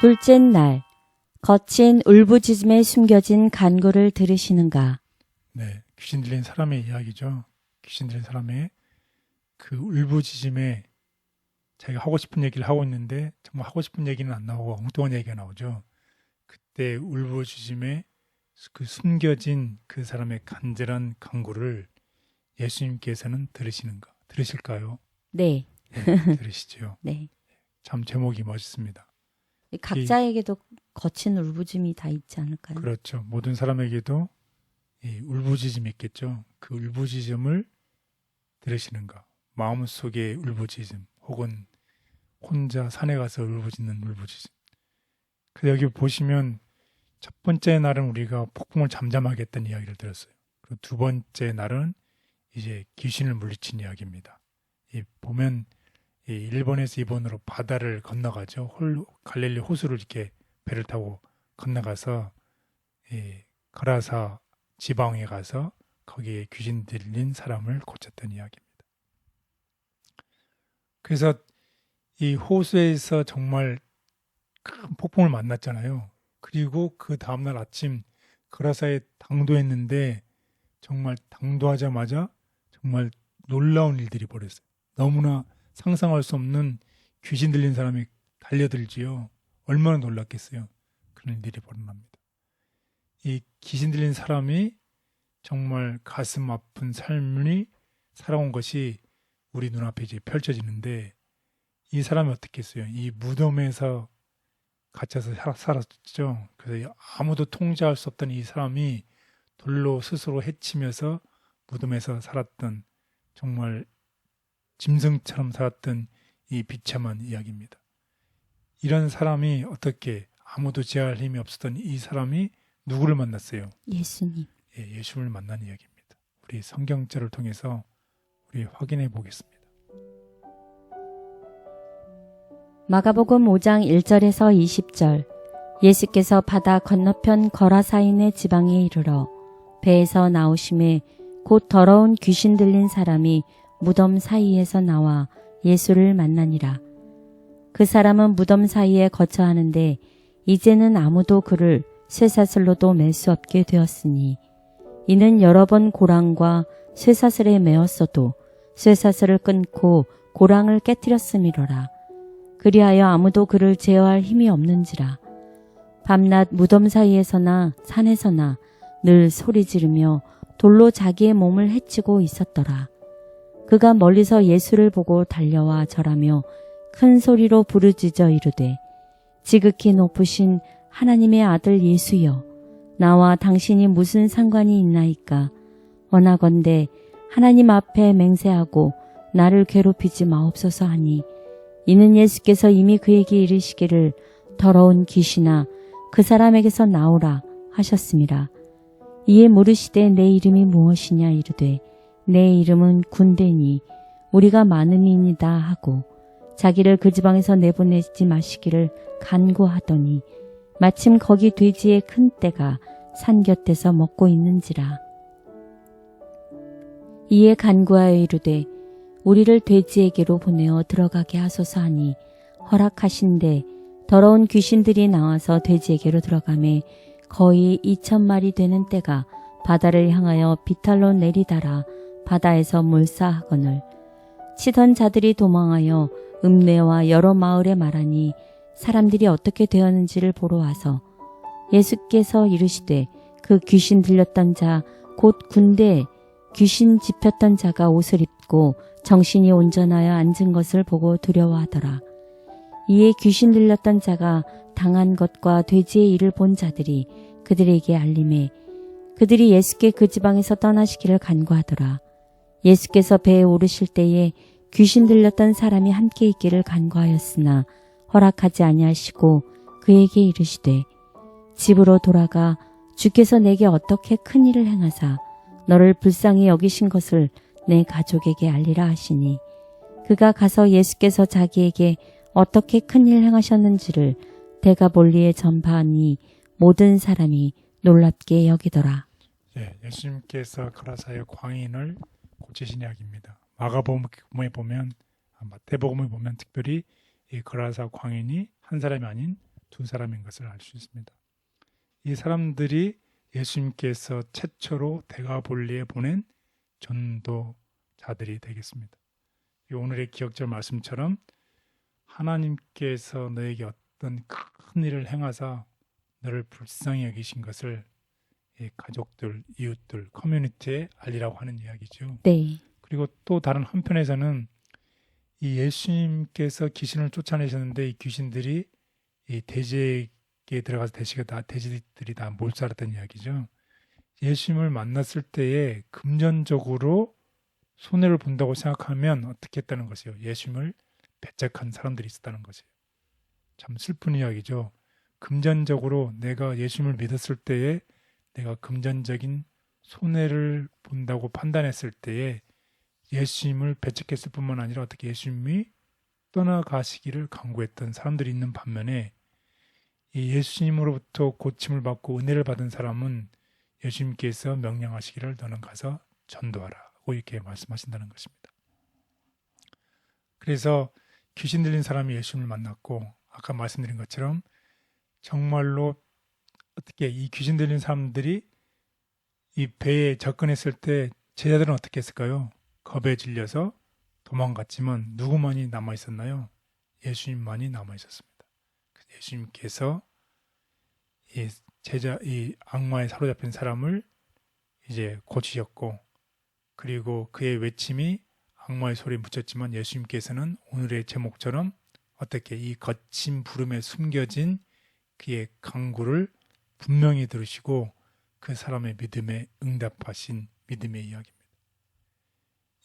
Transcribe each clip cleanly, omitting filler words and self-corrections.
둘째 날, 거친 울부짖음에 숨겨진 간구를 들으시는가? 네, 귀신 들린 사람의 이야기죠. 귀신 들린 사람의 그 울부짖음에 자기가 하고 싶은 얘기를 하고 있는데 정말 하고 싶은 얘기는 안 나오고 엉뚱한 얘기가 나오죠. 그때 울부짖음에 그 숨겨진 그 사람의 간절한 간구를 예수님께서는 들으실까요? 네. 네, 들으시죠. 네. 참 제목이 멋있습니다. 각자에게도 거친 울부짖음이 다 있지 않을까요? 그렇죠. 모든 사람에게도 이 울부짖음이 있겠죠. 그 울부짖음을 들으시는가? 마음속의 울부짖음 혹은 혼자 산에 가서 울부짖는 울부짖음. 그래서 여기 보시면 첫 번째 날은 우리가 폭풍을 잠잠하게 했던 이야기를 들었어요. 그리고 두 번째 날은 이제 귀신을 물리친 이야기입니다. 보면 일본에서 일본으로 바다를 건너가죠. 갈릴리 호수를 이렇게 배를 타고 건너가서 가라사 지방에 가서 거기에 귀신 들린 사람을 고쳤던 이야기입니다. 그래서 이 호수에서 정말 큰 폭풍을 만났잖아요. 그리고 그 다음날 아침 가라사에 당도했는데 정말 당도하자마자 정말 놀라운 일들이 벌어졌어요. 너무나 상상할 수 없는 귀신 들린 사람이 달려들지요. 얼마나 놀랐겠어요. 그런 일들이 벌어납니다. 이 귀신 들린 사람이 정말 가슴 아픈 삶이 살아온 것이 우리 눈앞에 이제 펼쳐지는데 이 사람이 어떻게 했어요? 이 무덤에서 갇혀서 살았죠. 그래서 아무도 통제할 수 없던 이 사람이 돌로 스스로 해치면서 무덤에서 살았던 정말 짐승처럼 살았던 이 비참한 이야기입니다. 이런 사람이 어떻게 아무도 제어할 힘이 없었던 이 사람이 누구를 만났어요? 예수님. 예수님을 만난 이야기입니다. 우리 성경절을 통해서 우리 확인해 보겠습니다. 마가복음 5장 1절에서 20절. 예수께서 바다 건너편 거라사인의 지방에 이르러 배에서 나오심에 곧 더러운 귀신 들린 사람이 무덤 사이에서 나와 예수를 만나니라. 그 사람은 무덤 사이에 거처하는데 이제는 아무도 그를 쇠사슬로도 맬 수 없게 되었으니 이는 여러 번 고랑과 쇠사슬에 매었어도 쇠사슬을 끊고 고랑을 깨뜨렸음이로라. 그리하여 아무도 그를 제어할 힘이 없는지라. 밤낮 무덤 사이에서나 산에서나 늘 소리 지르며 돌로 자기의 몸을 해치고 있었더라. 그가 멀리서 예수를 보고 달려와 절하며 큰 소리로 부르짖어 이르되 지극히 높으신 하나님의 아들 예수여, 나와 당신이 무슨 상관이 있나이까? 원하건대 하나님 앞에 맹세하고 나를 괴롭히지 마옵소서 하니 이는 예수께서 이미 그에게 이르시기를 더러운 귀신아 그 사람에게서 나오라 하셨음이라. 이에 물으시되 내 이름이 무엇이냐 이르되 내 이름은 군대니 우리가 많음이니이다 하고 자기를 그 지방에서 내보내지 마시기를 간구하더니 마침 거기 돼지의 큰 떼가 산 곁에서 먹고 있는지라. 이에 간구하여 이르되 우리를 돼지에게로 보내어 들어가게 하소서 하니 허락하신대 더러운 귀신들이 나와서 돼지에게로 들어가매 거의 2,000마리 되는 떼가 바다를 향하여 비탈로 내리달아 바다에서 몰사하거늘 치던 자들이 도망하여 읍내와 여러 마을에 말하니 사람들이 어떻게 되었는지를 보러 와서 예수께서 이르시되 그 귀신 들렸던 자 곧 군대에 귀신 집혔던 자가 옷을 입고 정신이 온전하여 앉은 것을 보고 두려워하더라. 이에 귀신 들렸던 자가 당한 것과 돼지의 일을 본 자들이 그들에게 알림해 그들이 예수께 그 지방에서 떠나시기를 간구하더라. 예수께서 배에 오르실 때에 귀신 들렸던 사람이 함께 있기를 간구하였으나 허락하지 아니하시고 그에게 이르시되 집으로 돌아가 주께서 내게 어떻게 큰 일을 행하사 너를 불쌍히 여기신 것을 내 가족에게 알리라 하시니 그가 가서 예수께서 자기에게 어떻게 큰 일 행하셨는지를 데가볼리에 전파하니 모든 사람이 놀랍게 여기더라. 예수님께서 가라사의 광인을 고치신 이야기입니다. 마가복음에 보면 마태복음에 보면 특별히 이 가라사 광인이 한 사람이 아닌 두 사람인 것을 알 수 있습니다. 이 사람들이 예수님께서 최초로 데가볼리에 보낸 전도자들이 되겠습니다. 오늘의 기억절 말씀처럼 하나님께서 너에게 어떤 큰 일을 행하사 너를 불쌍히 여기신 것을 이 가족들, 이웃들, 커뮤니티에 알리라고 하는 이야기죠. 네. 그리고 또 다른 한편에서는 이 예수님께서 귀신을 쫓아내셨는데 이 귀신들이 이 돼지에게 들어가서 돼지들이 다 몰살했던 이야기죠. 예수님을 만났을 때에 금전적으로 손해를 본다고 생각하면 어떻게 했다는 것이요. 예수님을 배척한 사람들이 있었다는 것이에요. 참 슬픈 이야기죠. 금전적으로 내가 예수님을 믿었을 때에 내가 금전적인 손해를 본다고 판단했을 때에 예수님을 배척했을 뿐만 아니라 어떻게 예수님이 떠나가시기를 강구했던 사람들이 있는 반면에 이 예수님으로부터 고침을 받고 은혜를 받은 사람은 예수님께서 명령하시기를 너는 가서 전도하라고 이렇게 말씀하신다는 것입니다. 그래서 귀신 들린 사람이 예수님을 만났고 아까 말씀드린 것처럼 정말로 어떻게 이 귀신 들린 사람들이 이 배에 접근했을 때 제자들은 어떻게 했을까요? 겁에 질려서 도망갔지만 누구만이 남아 있었나요? 예수님만이 남아 있었습니다. 예수님께서 이 악마에 사로잡힌 사람을 이제 고치셨고, 그리고 그의 외침이 악마의 소리에 묻혔지만 예수님께서는 오늘의 제목처럼 어떻게 이 거친 부름에 숨겨진 그의 간구를 분명히 들으시고 그 사람의 믿음에 응답하신 믿음의 이야기입니다.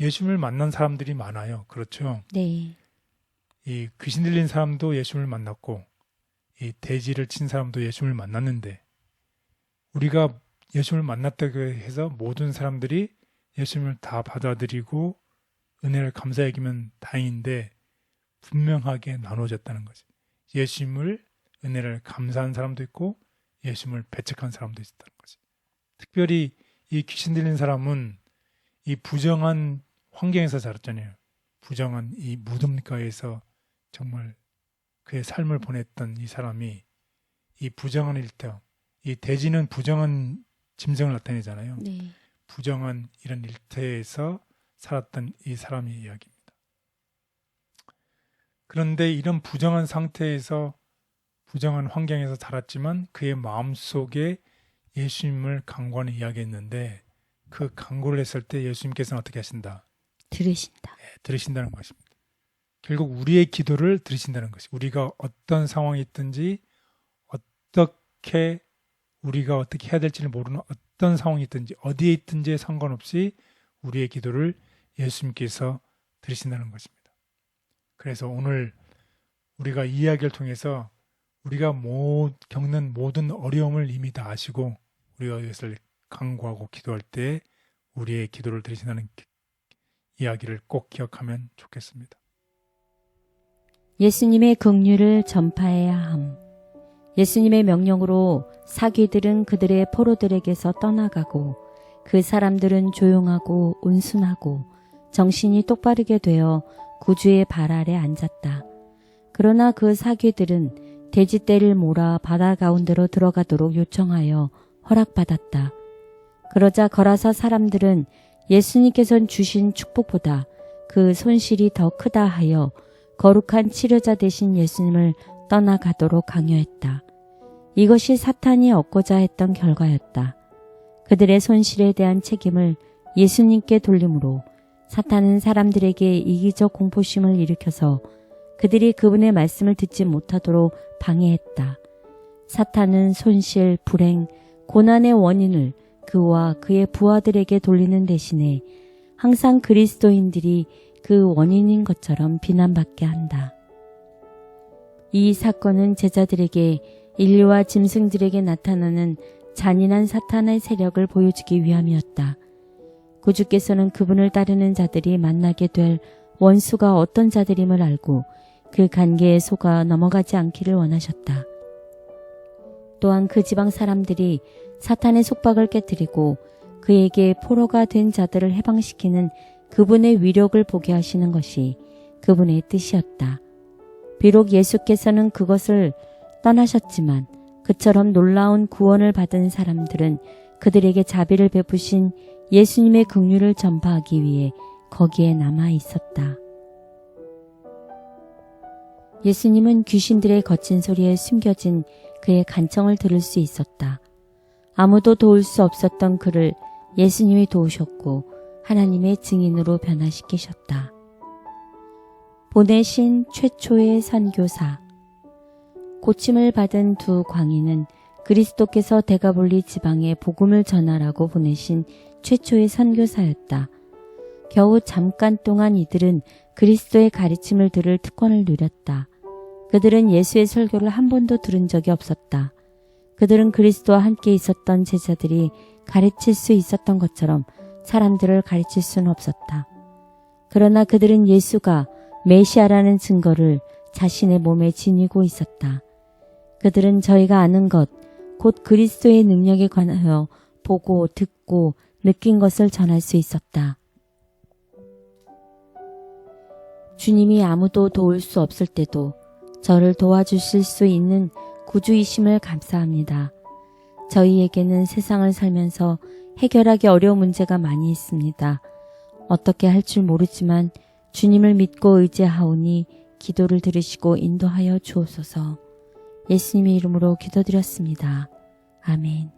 예수님을 만난 사람들이 많아요. 그렇죠? 네. 이 귀신 들린 사람도 예수님을 만났고 이 돼지를 친 사람도 예수님을 만났는데 우리가 예수님을 만났다고 해서 모든 사람들이 예수님을 다 받아들이고 은혜를 감사히 여기면 다행인데 분명하게 나눠졌다는 거죠. 예수님을 은혜를 감사한 사람도 있고 예수님을 배척한 사람도 있었다는 거죠. 특별히 이 귀신 들린 사람은 이 부정한 환경에서 자랐잖아요. 부정한 이 무덤가에서 정말 그의 삶을 보냈던 이 사람이 이 부정한 일터, 이 돼지는 부정한 짐승을 나타내잖아요. 네. 부정한 이런 일터에서 살았던 이 사람의 이야기입니다. 그런데 이런 부정한 상태에서 부정한 환경에서 자랐지만 그의 마음속에 예수님을 간구하는 이야기했는데 그 간구를 했을 때 예수님께서는 어떻게 하신다? 들으신다. 네, 들으신다는 것입니다. 결국 우리의 기도를 들으신다는 것이 우리가 어떤 상황이 있든지 우리가 어떻게 해야 될지를 모르는 어떤 상황이 있든지 어디에 있든지에 상관없이 우리의 기도를 예수님께서 들으신다는 것입니다. 그래서 오늘 우리가 이 이야기를 통해서 우리가 겪는 모든 어려움을 이미 다 아시고 우리가 이것을 간구하고 기도할 때 우리의 기도를 들으신다는 이야기를 꼭 기억하면 좋겠습니다. 예수님의 긍휼을 전파해야 함. 예수님의 명령으로 사귀들은 그들의 포로들에게서 떠나가고 그 사람들은 조용하고 온순하고 정신이 똑바르게 되어 구주의 발 아래 앉았다. 그러나 그 사귀들은 돼지떼를 몰아 바다 가운데로 들어가도록 요청하여 허락받았다. 그러자 거라사 사람들은 예수님께서 주신 축복보다 그 손실이 더 크다 하여 거룩한 치료자 되신 예수님을 떠나가도록 강요했다. 이것이 사탄이 얻고자 했던 결과였다. 그들의 손실에 대한 책임을 예수님께 돌림으로 사탄은 사람들에게 이기적 공포심을 일으켜서 그들이 그분의 말씀을 듣지 못하도록 방해했다. 사탄은 손실, 불행, 고난의 원인을 그와 그의 부하들에게 돌리는 대신에 항상 그리스도인들이 그 원인인 것처럼 비난받게 한다. 이 사건은 제자들에게 인류와 짐승들에게 나타나는 잔인한 사탄의 세력을 보여주기 위함이었다. 구주께서는 그분을 따르는 자들이 만나게 될 원수가 어떤 자들임을 알고 그 관계에 속아 넘어가지 않기를 원하셨다. 또한 그 지방 사람들이 사탄의 속박을 깨뜨리고 그에게 포로가 된 자들을 해방시키는 그분의 위력을 보게 하시는 것이 그분의 뜻이었다. 비록 예수께서는 그것을 떠나셨지만 그처럼 놀라운 구원을 받은 사람들은 그들에게 자비를 베푸신 예수님의 긍휼을 전파하기 위해 거기에 남아 있었다. 예수님은 귀신들의 거친 소리에 숨겨진 그의 간청을 들을 수 있었다. 아무도 도울 수 없었던 그를 예수님이 도우셨고 하나님의 증인으로 변화시키셨다. 보내신 최초의 선교사. 고침을 받은 두 광인은 그리스도께서 데가볼리 지방에 복음을 전하라고 보내신 최초의 선교사였다. 겨우 잠깐 동안 이들은 그리스도의 가르침을 들을 특권을 누렸다. 그들은 예수의 설교를 한 번도 들은 적이 없었다. 그들은 그리스도와 함께 있었던 제자들이 가르칠 수 있었던 것처럼 사람들을 가르칠 수는 없었다. 그러나 그들은 예수가 메시아라는 증거를 자신의 몸에 지니고 있었다. 그들은 저희가 아는 것, 곧 그리스도의 능력에 관하여 보고 듣고 느낀 것을 전할 수 있었다. 주님이 아무도 도울 수 없을 때도 저를 도와주실 수 있는 구주이심을 감사합니다. 저희에게는 세상을 살면서 해결하기 어려운 문제가 많이 있습니다. 어떻게 할 줄 모르지만 주님을 믿고 의지하오니 기도를 들으시고 인도하여 주옵소서. 예수님의 이름으로 기도드렸습니다. 아멘.